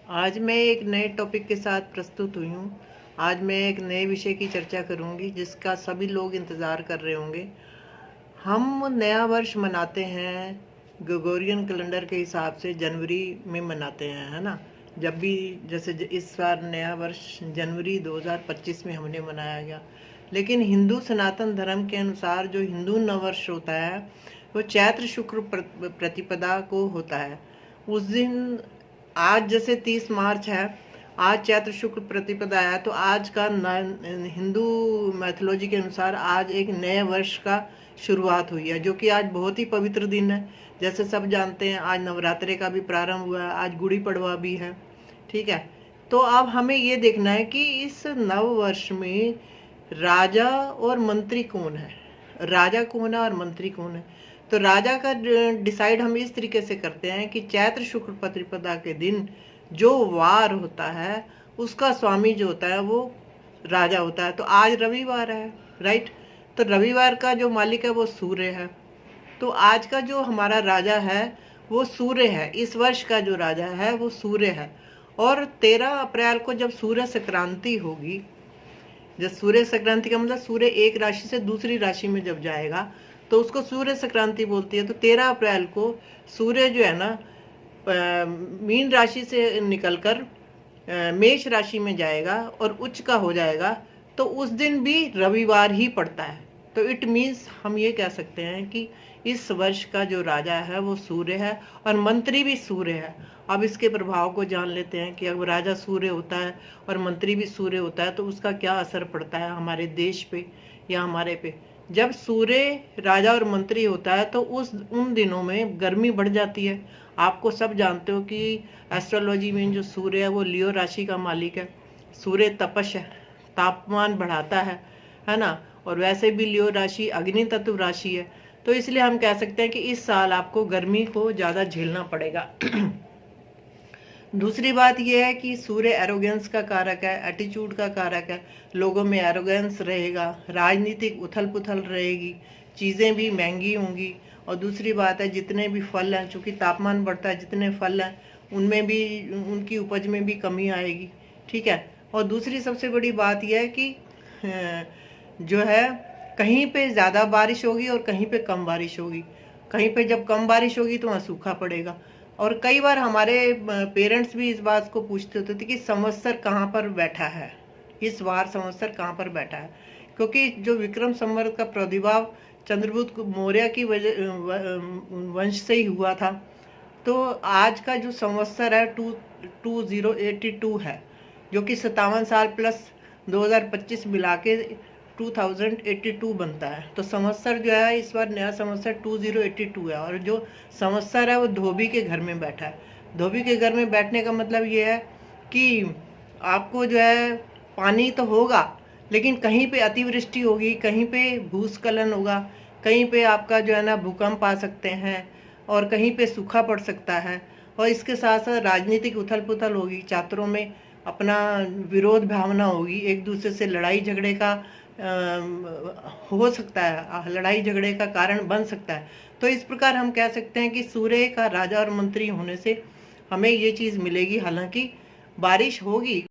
आज मैं एक नए टॉपिक के साथ प्रस्तुत हुई हूँ। आज मैं एक नए विषय की चर्चा करूँगी जिसका सभी लोग इंतज़ार कर रहे होंगे। हम नया वर्ष मनाते हैं ग्रेगोरियन कैलेंडर के हिसाब से जनवरी में मनाते हैं, है ना। जब भी जैसे इस बार नया वर्ष जनवरी 2025 में हमने मनाया गया, लेकिन हिंदू सनातन धर्म के अनुसार जो हिंदू नववर्ष होता है वो चैत्र शुक्ल प्रतिपदा को होता है। उस दिन आज जैसे 30 मार्च है, आज चैत्र शुक्ल प्रतिपदा है, तो आज का हिंदू मैथोलॉजी के अनुसार आज एक नए वर्ष का शुरुआत हुई है, जो कि आज बहुत ही पवित्र दिन है। जैसे सब जानते हैं आज नवरात्रे का भी प्रारंभ हुआ है, आज गुड़ी पड़वा भी है, ठीक है। तो अब हमें ये देखना है कि इस नव वर्ष में राजा और मंत्री कौन है, राजा कौन है और मंत्री कौन है। तो राजा का डिसाइड हम इस तरीके से करते हैं कि चैत्र शुक्ल प्रतिपदा के दिन जो वार होता है उसका स्वामी जो होता है वो राजा होता है। तो आज रविवार है, राइट। तो रविवार का जो मालिक है वो सूर्य है। तो आज का जो हमारा राजा है वो सूर्य है। इस वर्ष का जो राजा है वो सूर्य है। और 13 अप्रैल को जब सूर्य संक्रांति होगी, जब सूर्य संक्रांति का मतलब सूर्य एक राशि से दूसरी राशि में जब जाएगा तो उसको सूर्य संक्रांति बोलती है। तो 13 अप्रैल को सूर्य जो है ना मीन राशि से निकलकर मेष राशि में जाएगा और उच्च का हो जाएगा। तो उस दिन भी रविवार ही पड़ता है। तो इट मीन्स हम ये कह सकते हैं कि इस वर्ष का जो राजा है वो सूर्य है और मंत्री भी सूर्य है। अब इसके प्रभाव को जान लेते हैं कि अगर राजा सूर्य होता है और मंत्री भी सूर्य होता है तो उसका क्या असर पड़ता है हमारे देश पे या हमारे पे। जब सूर्य राजा और मंत्री होता है तो उन दिनों में गर्मी बढ़ जाती है। आपको सब जानते हो कि एस्ट्रोलॉजी में जो सूर्य है वो लियो राशि का मालिक है। सूर्य तपश है, तापमान बढ़ाता है ना। और वैसे भी लियो राशि अग्नि तत्व राशि है। तो इसलिए हम कह सकते हैं कि इस साल आपको गर्मी को ज़्यादा झेलना पड़ेगा। दूसरी बात यह है कि सूर्य एरोगेंस का कारक है, एटीट्यूड का कारक है। लोगों में एरोगेंस रहेगा, राजनीतिक उथल पुथल रहेगी, चीज़ें भी महंगी होंगी। और दूसरी बात है जितने भी फल हैं, चूँकि तापमान बढ़ता है, जितने फल हैं उनमें भी उनकी उपज में भी कमी आएगी, ठीक है। और दूसरी सबसे बड़ी बात यह है कि जो है कहीं पे ज़्यादा बारिश होगी और कहीं पे कम बारिश होगी। कहीं पे जब कम बारिश होगी तो वहाँ सूखा पड़ेगा। और कई बार हमारे पेरेंट्स भी इस बात को पूछते होते थे कि संवत्सर कहाँ पर बैठा है, इस बार संवत्सर कहाँ पर बैठा है। क्योंकि जो विक्रम संवत का प्रादुर्भाव चंद्रगुप्त मौर्य की वंश से ही हुआ था। तो आज का जो संवत्सर है 2082 है, जो कि 57 साल प्लस 2025 मिला के 2082 बनता है। तो संवत्सर जो है इस बार नया संवत्सर 2082 है। और जो संवत्सर है वो धोबी के घर में बैठा है। धोबी के घर में बैठने का मतलब ये है कि आपको जो है पानी तो होगा, लेकिन कहीं पे अतिवृष्टि होगी, कहीं पे भूस्खलन होगा, कहीं पे आपका जो है ना भूकंप आ सकते हैं और कहीं पे सूखा पड़ सकता है। और इसके साथ साथ राजनीतिक उथल पुथल होगी, छात्रों में अपना विरोध भावना होगी, एक दूसरे से लड़ाई झगड़े का हो सकता है, लड़ाई झगड़े का कारण बन सकता है। तो इस प्रकार हम कह सकते हैं कि सूर्य का राजा और मंत्री होने से हमें ये चीज़ मिलेगी। हालांकि बारिश होगी।